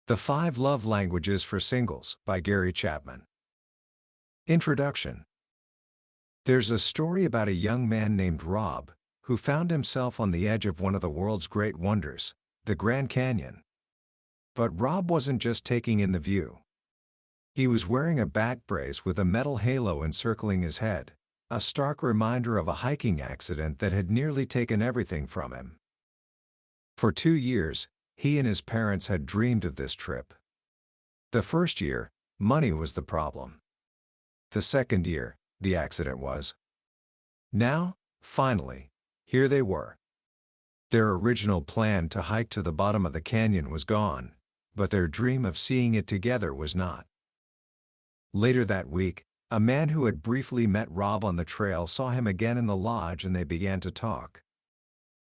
The 5 Love Languages for Singles by Gary Chapman. Introduction. There's a story about a young man named Rob, who found himself on the edge of one of the world's great wonders, the Grand Canyon. But Rob wasn't just taking in the view. He was wearing a back brace with a metal halo encircling his head, a stark reminder of a hiking accident that had nearly taken everything from him. For 2 years, he and his parents had dreamed of this trip. The first year, money was the problem. The second year, the accident was. Now, finally, here they were. Their original plan to hike to the bottom of the canyon was gone, but their dream of seeing it together was not. Later that week, a man who had briefly met Rob on the trail saw him again in the lodge and they began to talk.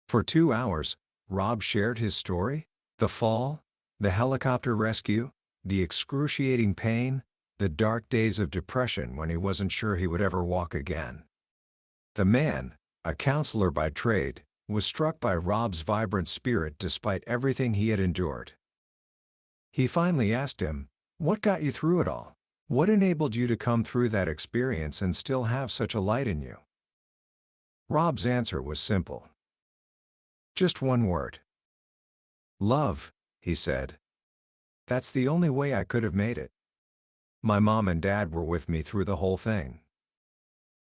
For 2 hours, Rob shared his story: the fall, the helicopter rescue, the excruciating pain, the dark days of depression when he wasn't sure he would ever walk again. The man, a counselor by trade, was struck by Rob's vibrant spirit despite everything he had endured. He finally asked him, "What got you through it all? What enabled you to come through that experience and still have such a light in you?" Rob's answer was simple. Just one word. "Love," he said. "That's the only way I could have made it. My mom and dad were with me through the whole thing.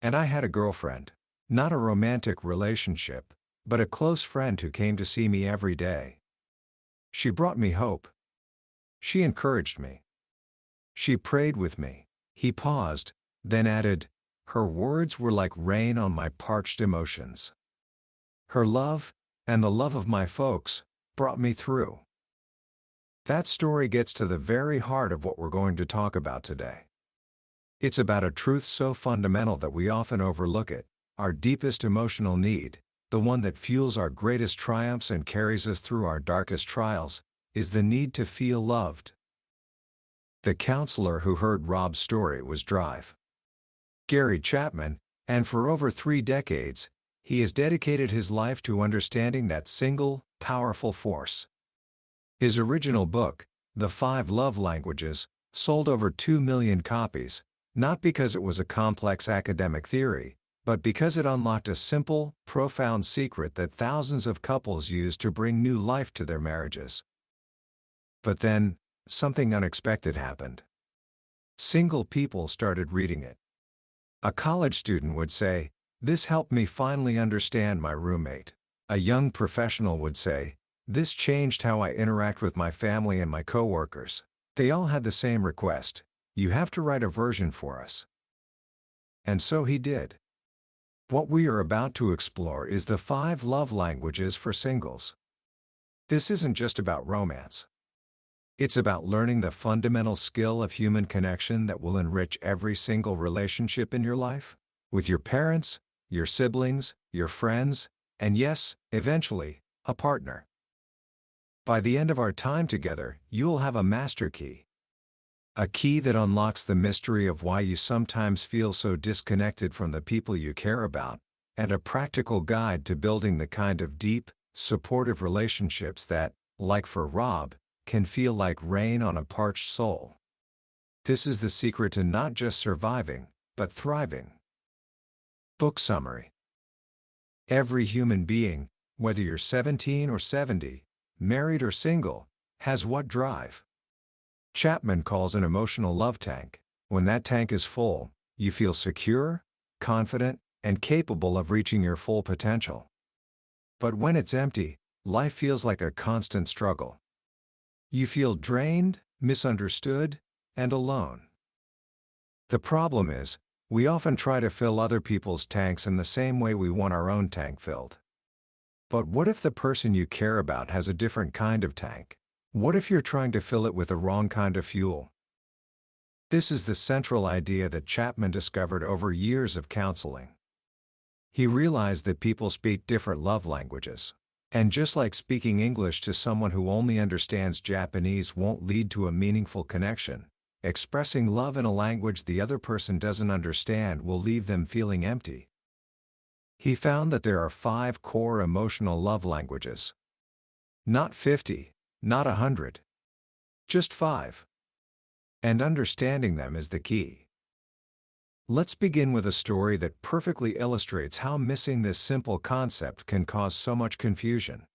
And I had a girlfriend, not a romantic relationship, but a close friend who came to see me every day. She brought me hope. She encouraged me. She prayed with me." He paused, then added, "Her words were like rain on my parched emotions. Her love, and the love of my folks, brought me through." That story gets to the very heart of what we're going to talk about today. It's about a truth so fundamental that we often overlook it: our deepest emotional need, the one that fuels our greatest triumphs and carries us through our darkest trials, is the need to feel loved. The counselor who heard Rob's story was Drive. Gary Chapman, and for over 3 decades, he has dedicated his life to understanding that single, powerful force. His original book, The 5 Love Languages, sold over 2 million copies, not because it was a complex academic theory, but because it unlocked a simple, profound secret that thousands of couples use to bring new life to their marriages. But then, something unexpected happened. Single people started reading it. A college student would say, "This helped me finally understand my roommate." A young professional would say, "This changed how I interact with my family and my coworkers." They all had the same request: "You have to write a version for us." And so he did. What we are about to explore is the 5 love languages for singles. This isn't just about romance. It's about learning the fundamental skill of human connection that will enrich every single relationship in your life, with your parents, your siblings, your friends, and yes, eventually, a partner. By the end of our time together, you'll have a master key. A key that unlocks the mystery of why you sometimes feel so disconnected from the people you care about, and a practical guide to building the kind of deep, supportive relationships that, like for Rob, can feel like rain on a parched soul. This is the secret to not just surviving, but thriving. Book summary. Every human being, whether you're 17 or 70, married or single, has what Drive Chapman calls an emotional love tank. When that tank is full, you feel secure, confident, and capable of reaching your full potential. But when it's empty, life feels like a constant struggle. You feel drained, misunderstood, and alone. The problem is, we often try to fill other people's tanks in the same way we want our own tank filled. But what if the person you care about has a different kind of tank? What if you're trying to fill it with the wrong kind of fuel? This is the central idea that Chapman discovered over years of counseling. He realized that people speak different love languages. And just like speaking English to someone who only understands Japanese won't lead to a meaningful connection, expressing love in a language the other person doesn't understand will leave them feeling empty. He found that there are 5 core emotional love languages. Not 50, not 100. Just 5. And understanding them is the key. Let's begin with a story that perfectly illustrates how missing this simple concept can cause so much confusion.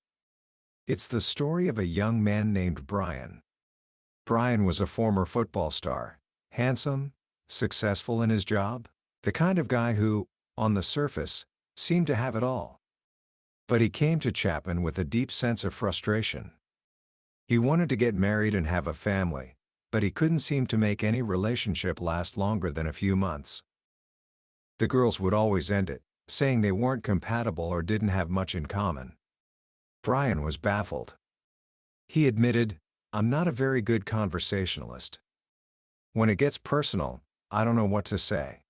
It's the story of a young man named Brian. Brian was a former football star, handsome, successful in his job, the kind of guy who, on the surface, seemed to have it all. But he came to Chapman with a deep sense of frustration. He wanted to get married and have a family, but he couldn't seem to make any relationship last longer than a few months. The girls would always end it, saying they weren't compatible or didn't have much in common. Brian was baffled. He admitted, "I'm not a very good conversationalist. When it gets personal, I don't know what to say."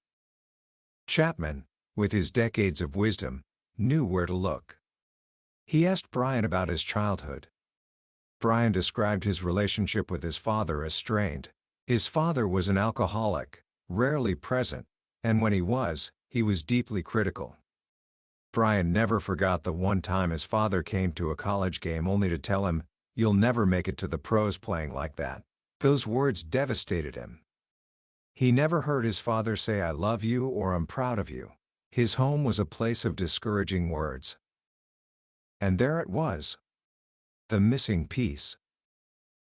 Chapman, with his decades of wisdom, knew where to look. He asked Brian about his childhood. Brian described his relationship with his father as strained. His father was an alcoholic, rarely present, and when he was deeply critical. Brian never forgot the one time his father came to a college game only to tell him, "You'll never make it to the pros playing like that." Those words devastated him. He never heard his father say, "I love you" or "I'm proud of you." His home was a place of discouraging words. And there it was. The missing piece.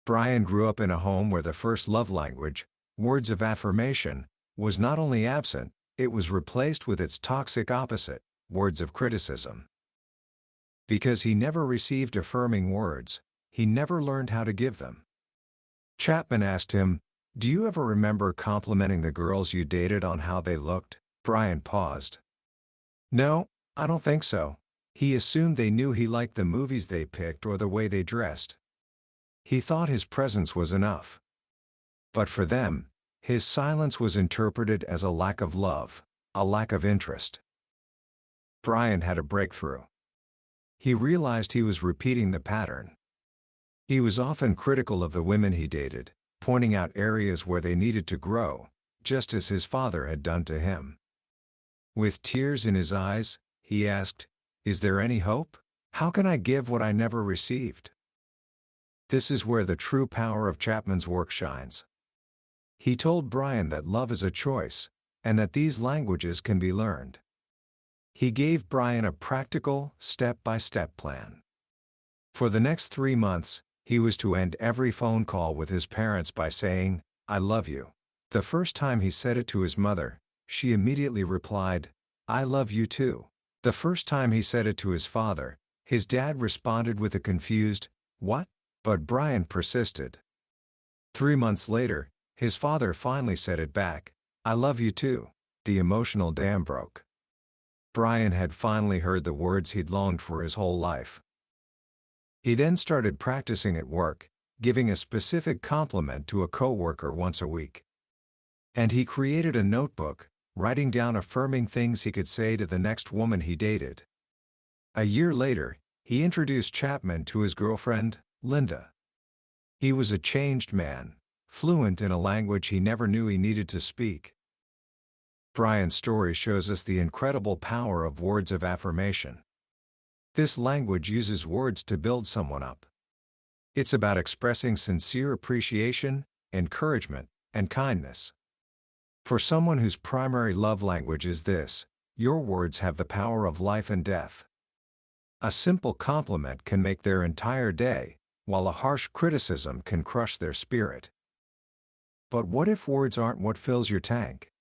Brian grew up in a home where the first love language, words of affirmation, was not only absent, it was replaced with its toxic opposite, words of criticism. Because he never received affirming words, he never learned how to give them. Chapman asked him, "Do you ever remember complimenting the girls you dated on how they looked?" Brian paused. "No, I don't think so." He assumed they knew he liked the movies they picked or the way they dressed. He thought his presence was enough. But for them, his silence was interpreted as a lack of love, a lack of interest. Brian had a breakthrough. He realized he was repeating the pattern. He was often critical of the women he dated, pointing out areas where they needed to grow, just as his father had done to him. With tears in his eyes, he asked, "Is there any hope? How can I give what I never received?" This is where the true power of Chapman's work shines. He told Brian that love is a choice, and that these languages can be learned. He gave Brian a practical, step-by-step plan. For the next 3 months, he was to end every phone call with his parents by saying, "I love you." The first time he said it to his mother, she immediately replied, "I love you too." The first time he said it to his father, his dad responded with a confused, "What?" But Brian persisted. 3 months later, his father finally said it back, "I love you too." The emotional dam broke. Brian had finally heard the words he'd longed for his whole life. He then started practicing at work, giving a specific compliment to a coworker once a week. And he created a notebook, writing down affirming things he could say to the next woman he dated. A year later, he introduced Chapman to his girlfriend, Linda. He was a changed man, fluent in a language he never knew he needed to speak. Brian's story shows us the incredible power of words of affirmation. This language uses words to build someone up. It's about expressing sincere appreciation, encouragement, and kindness. For someone whose primary love language is this, your words have the power of life and death. A simple compliment can make their entire day, while a harsh criticism can crush their spirit. But what if words aren't what fills your tank?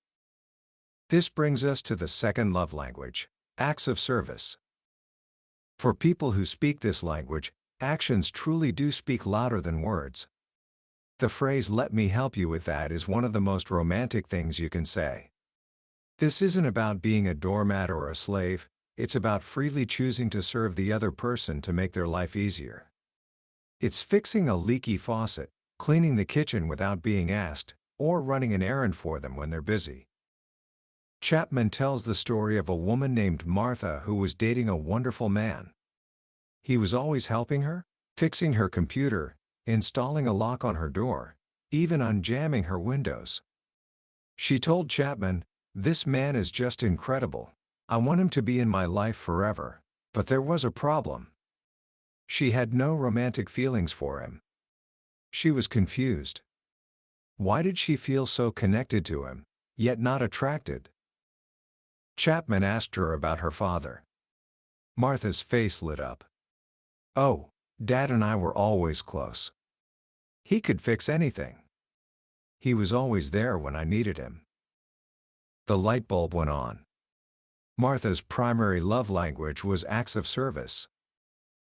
This brings us to the second love language, acts of service. For people who speak this language, actions truly do speak louder than words. The phrase "let me help you with that" is one of the most romantic things you can say. This isn't about being a doormat or a slave, it's about freely choosing to serve the other person to make their life easier. It's fixing a leaky faucet, cleaning the kitchen without being asked, or running an errand for them when they're busy. Chapman tells the story of a woman named Martha who was dating a wonderful man. He was always helping her, fixing her computer, installing a lock on her door, even unjamming her windows. She told Chapman, "This man is just incredible. I want him to be in my life forever." But there was a problem. She had no romantic feelings for him. She was confused. Why did she feel so connected to him, yet not attracted? Chapman asked her about her father. Martha's face lit up. "Oh, Dad and I were always close. He could fix anything. He was always there when I needed him." The light bulb went on. Martha's primary love language was acts of service.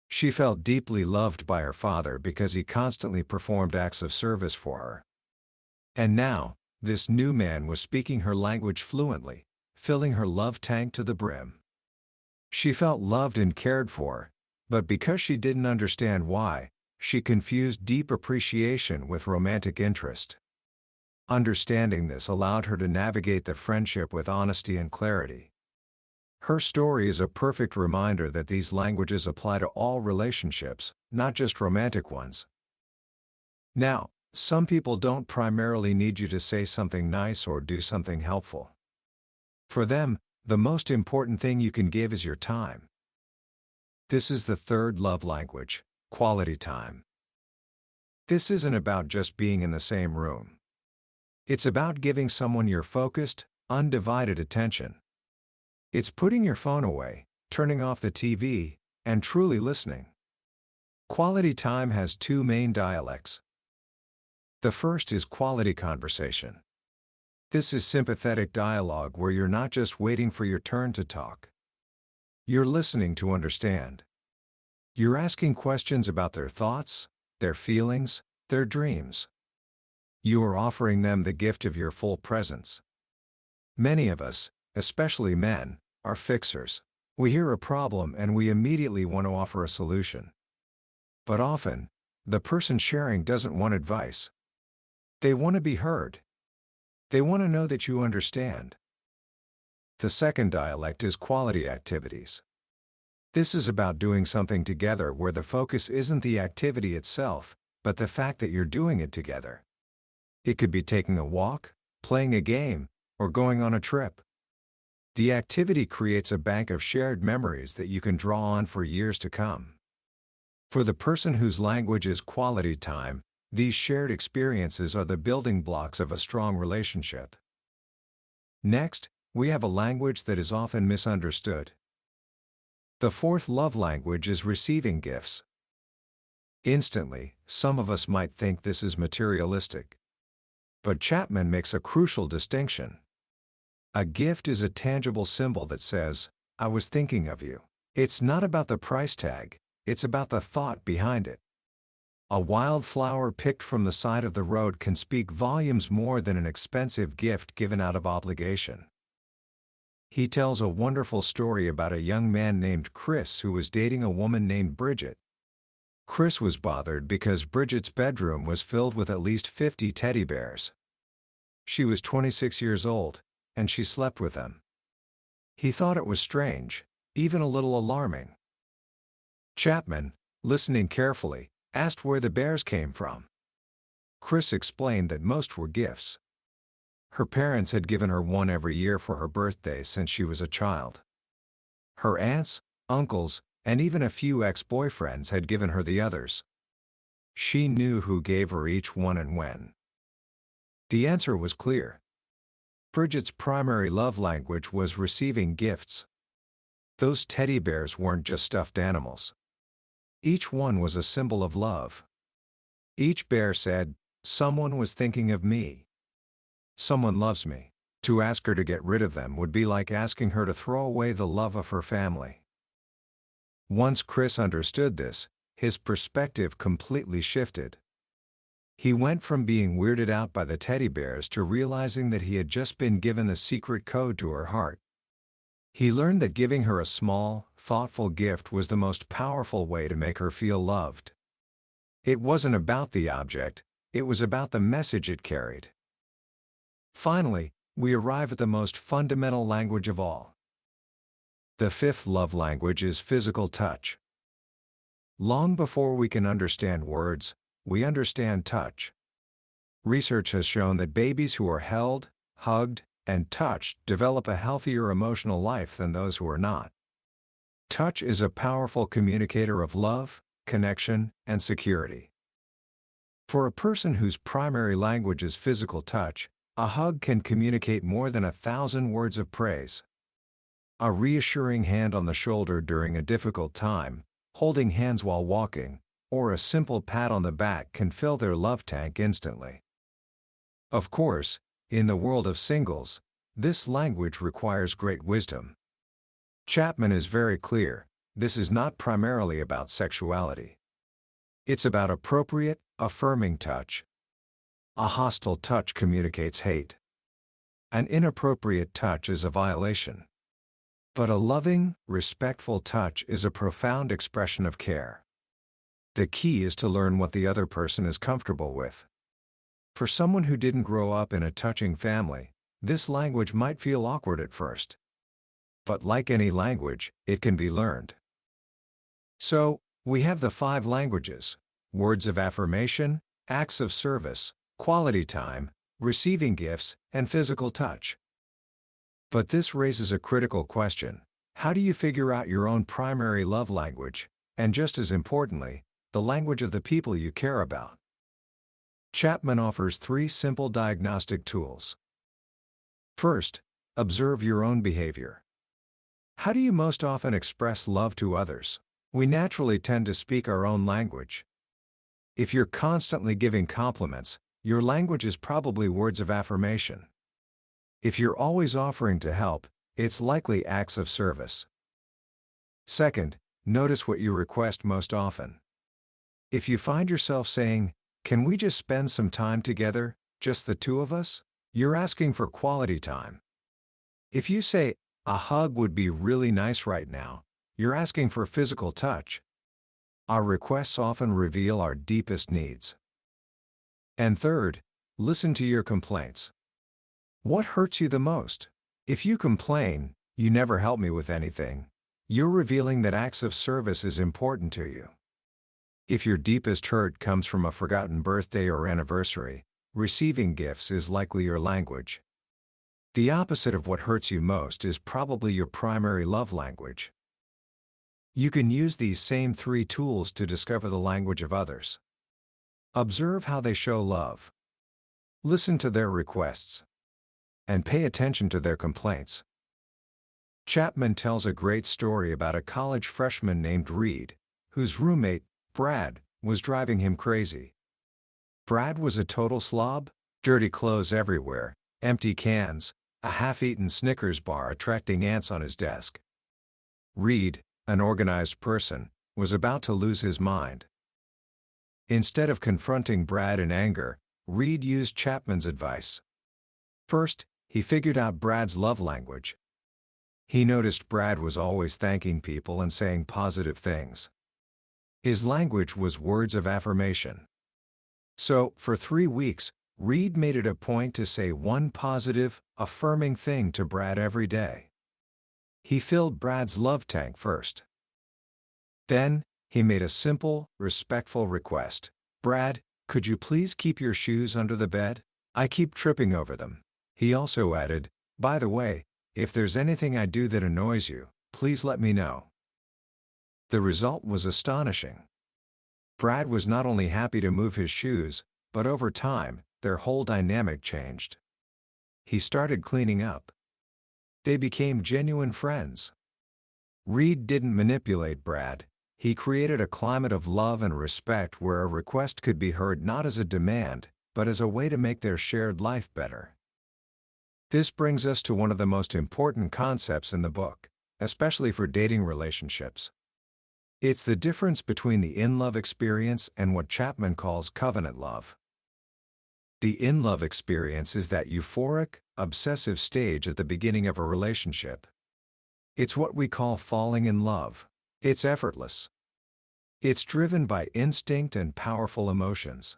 She felt deeply loved by her father because he constantly performed acts of service for her. And now, this new man was speaking her language fluently, filling her love tank to the brim. She felt loved and cared for, but because she didn't understand why, she confused deep appreciation with romantic interest. Understanding this allowed her to navigate the friendship with honesty and clarity. Her story is a perfect reminder that these languages apply to all relationships, not just romantic ones. Now, some people don't primarily need you to say something nice or do something helpful. For them, the most important thing you can give is your time. This is the third love language, quality time. This isn't about just being in the same room. It's about giving someone your focused, undivided attention. It's putting your phone away, turning off the TV, and truly listening. Quality time has two main dialects. The first is quality conversation. This is sympathetic dialogue where you're not just waiting for your turn to talk. You're listening to understand. You're asking questions about their thoughts, their feelings, their dreams. You are offering them the gift of your full presence. Many of us, especially men, are fixers. We hear a problem and we immediately want to offer a solution. But often, the person sharing doesn't want advice. They want to be heard. They want to know that you understand. The second dialect is quality activities. This is about doing something together where the focus isn't the activity itself, but the fact that you're doing it together. It could be taking a walk, playing a game, or going on a trip. The activity creates a bank of shared memories that you can draw on for years to come. For the person whose language is quality time, these shared experiences are the building blocks of a strong relationship. Next, we have a language that is often misunderstood. The fourth love language is receiving gifts. Instantly, some of us might think this is materialistic. But Chapman makes a crucial distinction. A gift is a tangible symbol that says, "I was thinking of you." It's not about the price tag, it's about the thought behind it. A wild flower picked from the side of the road can speak volumes more than an expensive gift given out of obligation. He tells a wonderful story about a young man named Chris who was dating a woman named Bridget. Chris was bothered because Bridget's bedroom was filled with at least 50 teddy bears. She was 26 years old, and she slept with them. He thought it was strange, even a little alarming. Chapman, listening carefully, asked where the bears came from. Chris explained that most were gifts. Her parents had given her one every year for her birthday since she was a child. Her aunts, uncles, and even a few ex-boyfriends had given her the others. She knew who gave her each one and when. The answer was clear. Bridget's primary love language was receiving gifts. Those teddy bears weren't just stuffed animals. Each one was a symbol of love. Each bear said, "Someone was thinking of me. Someone loves me." To ask her to get rid of them would be like asking her to throw away the love of her family. Once Chris understood this, his perspective completely shifted. He went from being weirded out by the teddy bears to realizing that he had just been given the secret code to her heart. He learned that giving her a small, thoughtful gift was the most powerful way to make her feel loved. It wasn't about the object, it was about the message it carried. Finally, we arrive at the most fundamental language of all. The fifth love language is physical touch. Long before we can understand words, we understand touch. Research has shown that babies who are held, hugged, and touched develop a healthier emotional life than those who are not. Touch is a powerful communicator of love, connection, and security. For a person whose primary language is physical touch, a hug can communicate more than 1,000 words of praise. A reassuring hand on the shoulder during a difficult time, holding hands while walking, or a simple pat on the back can fill their love tank instantly. Of course, in the world of singles, this language requires great wisdom. Chapman is very clear, this is not primarily about sexuality. It's about appropriate, affirming touch. A hostile touch communicates hate. An inappropriate touch is a violation. But a loving, respectful touch is a profound expression of care. The key is to learn what the other person is comfortable with. For someone who didn't grow up in a touching family, this language might feel awkward at first. But like any language, it can be learned. So, we have the 5 languages: words of affirmation, acts of service, quality time, receiving gifts, and physical touch. But this raises a critical question. How do you figure out your own primary love language, and just as importantly, the language of the people you care about? Chapman offers 3 simple diagnostic tools. First, observe your own behavior. How do you most often express love to others? We naturally tend to speak our own language. If you're constantly giving compliments, your language is probably words of affirmation. If you're always offering to help, it's likely acts of service. Second, notice what you request most often. If you find yourself saying, "Can we just spend some time together, just the 2 of us?" you're asking for quality time. If you say, "A hug would be really nice right now," you're asking for physical touch. Our requests often reveal our deepest needs. And third, listen to your complaints. What hurts you the most? If you complain, "You never help me with anything," you're revealing that acts of service is important to you. If your deepest hurt comes from a forgotten birthday or anniversary, receiving gifts is likely your language. The opposite of what hurts you most is probably your primary love language. You can use these same 3 tools to discover the language of others. Observe how they show love. Listen to their requests. And pay attention to their complaints. Chapman tells a great story about a college freshman named Reed, whose roommate, Brad, was driving him crazy. Brad was a total slob, dirty clothes everywhere, empty cans, a half-eaten Snickers bar attracting ants on his desk. Reed, an organized person, was about to lose his mind. Instead of confronting Brad in anger, Reed used Chapman's advice. First, he figured out Brad's love language. He noticed Brad was always thanking people and saying positive things. His language was words of affirmation. So, for 3 weeks, Reed made it a point to say one positive, affirming thing to Brad every day. He filled Brad's love tank first. Then, he made a simple, respectful request. "Brad, could you please keep your shoes under the bed? I keep tripping over them." He also added, "By the way, if there's anything I do that annoys you, please let me know." The result was astonishing. Brad was not only happy to move his shoes, but over time, their whole dynamic changed. He started cleaning up. They became genuine friends. Reed didn't manipulate Brad. He created a climate of love and respect where a request could be heard not as a demand, but as a way to make their shared life better. This brings us to one of the most important concepts in the book, especially for dating relationships. It's the difference between the in-love experience and what Chapman calls covenant love. The in-love experience is that euphoric, obsessive stage at the beginning of a relationship. It's what we call falling in love. It's effortless. It's driven by instinct and powerful emotions.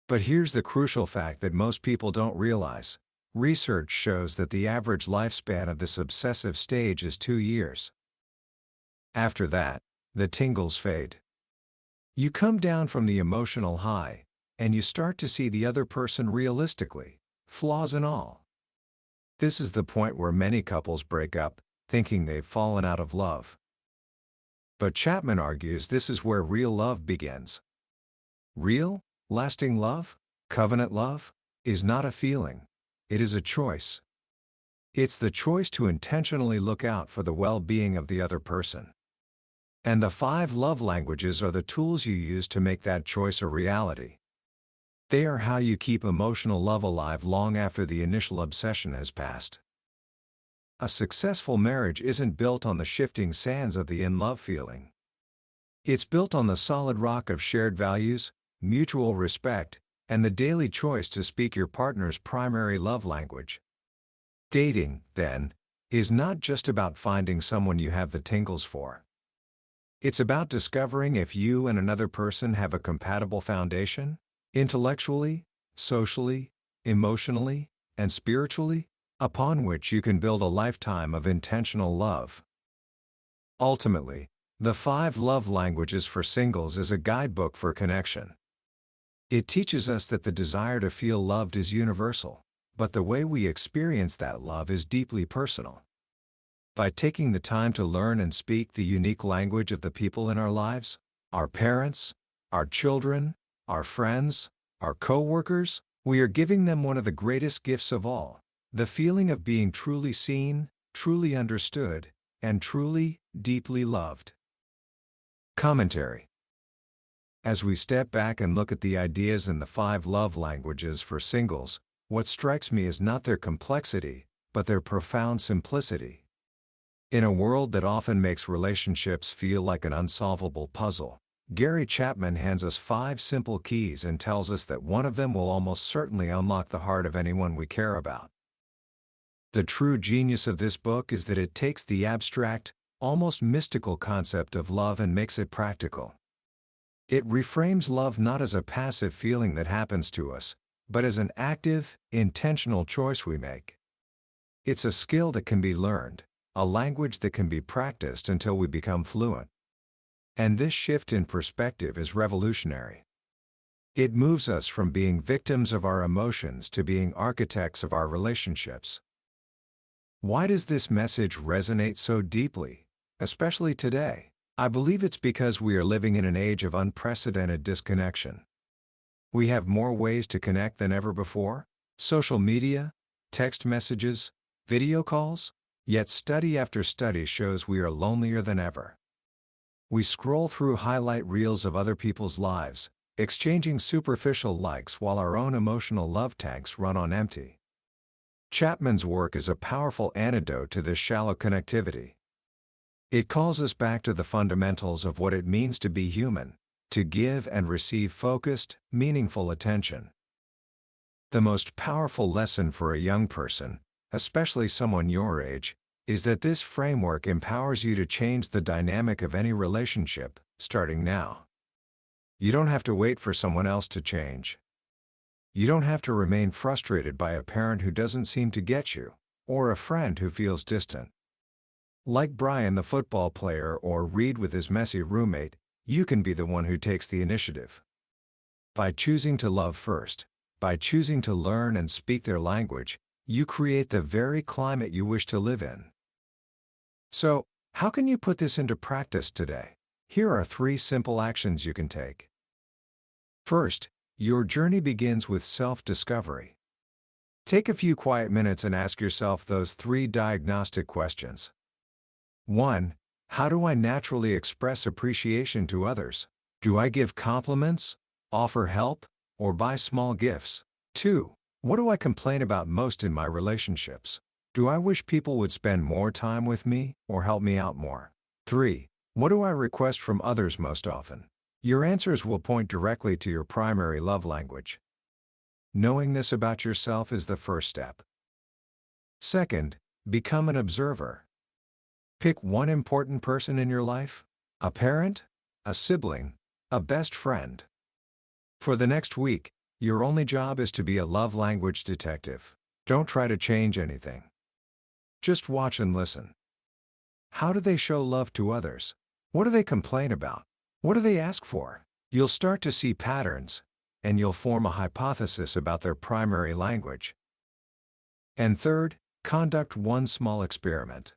But here's the crucial fact that most people don't realize. Research shows that the average lifespan of this obsessive stage is 2 years. After that, the tingles fade. You come down from the emotional high, and you start to see the other person realistically, flaws and all. This is the point where many couples break up, thinking they've fallen out of love. But Chapman argues this is where real love begins. Real Lasting love, covenant love, is not a feeling. It is a choice. It's the choice to intentionally look out for the well-being of the other person. And the 5 love languages are the tools you use to make that choice a reality. They are how you keep emotional love alive long after the initial obsession has passed. A successful marriage isn't built on the shifting sands of the in-love feeling. It's built on the solid rock of shared values, mutual respect, and the daily choice to speak your partner's primary love language. Dating, then, is not just about finding someone you have the tingles for. It's about discovering if you and another person have a compatible foundation, intellectually, socially, emotionally, and spiritually, upon which you can build a lifetime of intentional love. Ultimately, the 5 love languages for singles is a guidebook for connection. It teaches us that the desire to feel loved is universal, but the way we experience that love is deeply personal. By taking the time to learn and speak the unique language of the people in our lives, our parents, our children, our friends, our co-workers, we are giving them one of the greatest gifts of all, the feeling of being truly seen, truly understood, and truly, deeply loved. Commentary. As we step back and look at the ideas in the 5 love languages for singles, what strikes me is not their complexity, but their profound simplicity. In a world that often makes relationships feel like an unsolvable puzzle, Gary Chapman hands us 5 simple keys and tells us that one of them will almost certainly unlock the heart of anyone we care about. The true genius of this book is that it takes the abstract, almost mystical concept of love and makes it practical. It reframes love not as a passive feeling that happens to us, but as an active, intentional choice we make. It's a skill that can be learned, a language that can be practiced until we become fluent. And this shift in perspective is revolutionary. It moves us from being victims of our emotions to being architects of our relationships. Why does this message resonate so deeply, especially today? I believe it's because we are living in an age of unprecedented disconnection. We have more ways to connect than ever before: social media, text messages, video calls, yet study after study shows we are lonelier than ever. We scroll through highlight reels of other people's lives, exchanging superficial likes while our own emotional love tanks run on empty. Chapman's work is a powerful antidote to this shallow connectivity. It calls us back to the fundamentals of what it means to be human, to give and receive focused, meaningful attention. The most powerful lesson for a young person, especially someone your age, is that this framework empowers you to change the dynamic of any relationship, starting now. You don't have to wait for someone else to change. You don't have to remain frustrated by a parent who doesn't seem to get you, or a friend who feels distant. Like Brian the football player or Reed with his messy roommate, you can be the one who takes the initiative. By choosing to love first, by choosing to learn and speak their language, you create the very climate you wish to live in. So, how can you put this into practice today? Here are 3 simple actions you can take. First, your journey begins with self-discovery. Take a few quiet minutes and ask yourself those 3 diagnostic questions. 1. How do I naturally express appreciation to others? Do I give compliments, offer help, or buy small gifts? 2. What do I complain about most in my relationships? Do I wish people would spend more time with me or help me out more? 3. What do I request from others most often? Your answers will point directly to your primary love language. Knowing this about yourself is the first step. Second, become an observer. Pick one important person in your life: a parent, a sibling, a best friend. For the next week, your only job is to be a love language detective. Don't try to change anything. Just watch and listen. How do they show love to others? What do they complain about? What do they ask for? You'll start to see patterns, and you'll form a hypothesis about their primary language. And third, conduct one small experiment.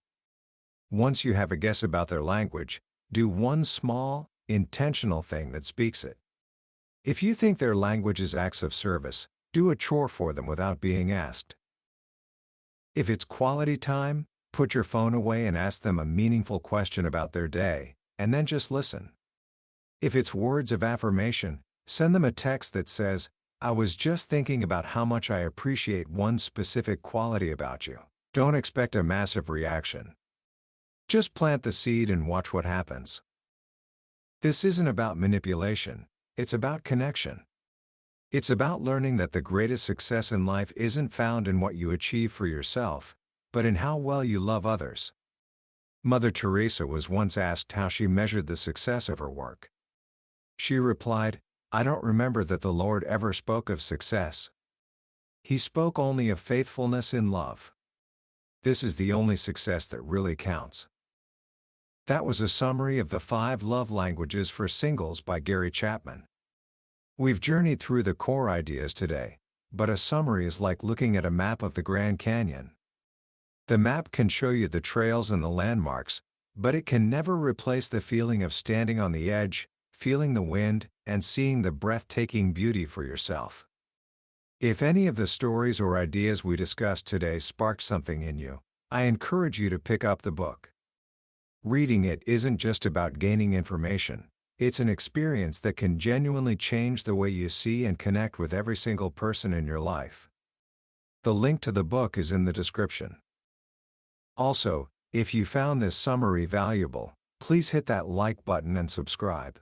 Once you have a guess about their language, do one small, intentional thing that speaks it. If you think their language is acts of service, do a chore for them without being asked. If it's quality time, put your phone away and ask them a meaningful question about their day, and then just listen. If it's words of affirmation, send them a text that says, "I was just thinking about how much I appreciate one specific quality about you." Don't expect a massive reaction. Just plant the seed and watch what happens. This isn't about manipulation, it's about connection. It's about learning that the greatest success in life isn't found in what you achieve for yourself, but in how well you love others. Mother Teresa was once asked how she measured the success of her work. She replied, "I don't remember that the Lord ever spoke of success. He spoke only of faithfulness in love. This is the only success that really counts." That was a summary of the 5 love languages for singles by Gary Chapman. We've journeyed through the core ideas today, but a summary is like looking at a map of the Grand Canyon. The map can show you the trails and the landmarks, but it can never replace the feeling of standing on the edge, feeling the wind, and seeing the breathtaking beauty for yourself. If any of the stories or ideas we discussed today sparked something in you, I encourage you to pick up the book. Reading it isn't just about gaining information, it's an experience that can genuinely change the way you see and connect with every single person in your life. The link to the book is in the description. Also, if you found this summary valuable, please hit that like button and subscribe.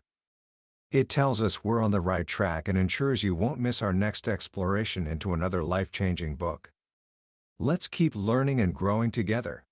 It tells us we're on the right track and ensures you won't miss our next exploration into another life-changing book. Let's keep learning and growing together.